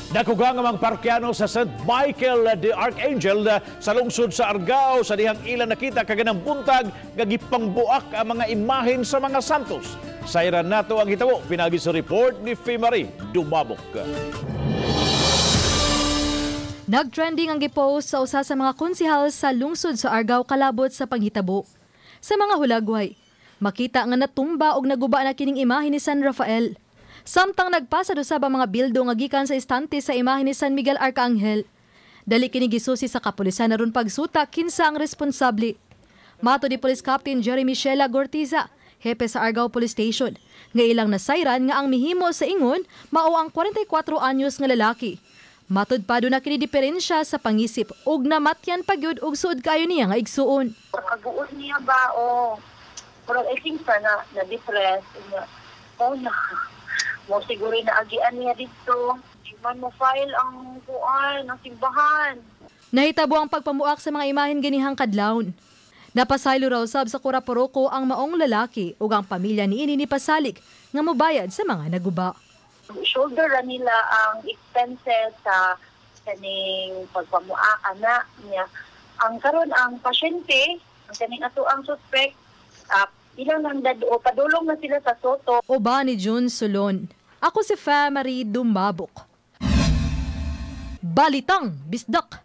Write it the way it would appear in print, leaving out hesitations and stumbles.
Nakugang ang parkyano sa St. Michael the Archangel sa lungsod sa Argao sa dihang ilan nakita kaganang buntag gagipangbuak ang mga imahen sa mga santos. Sayran nato ang hitabo pinagi sa report ni Marie Dumabok. Nagtrending ang gipost sa usa sa mga konsehal sa lungsod sa Argao kalabot sa panghitabo. Sa mga hulagway, makita nga natumba og naguba na kining imahe ni San Rafael. Samtang nagpasad usab ang mga bildo nga gikan sa istante sa imahe ni San Miguel Arcangel. Dali kini gisusi sa kapulisan aron pagsuta kinsa ang responsable. Mato ni Police Captain Jeremy Shela Gortiza, hepe sa Argao Police Station, nga ilang nasayran nga ang mihimo sa ingon mao ang 44 anyos nga lalaki. Matud pa do na kini diferensya sa pangisip ug namatyan pagyud og suod kayo niya nga igsuon. Kaguod niya ba o pero I think na depressed na mo siguro na agian niya dito. Di man mo file ang kuan ng simbahan. Nahitabo ang pagpamuak sa mga imahen ganihang kadlawon. Napasaylo raw sab sa Kuraporoko ang maong lalaki ug ang pamilya niini ni pasalig nga mobayad sa mga naguba. Shoulder ra nila ang expenses sa kaning pagpamuak ana niya. Ang karon ang pasyente, ang kaning ato ang suspect, ilang nang o padulong na sila sa Soto. Oba ni June Solon. Ako si Marie Dumabok. Balitang Bisdak.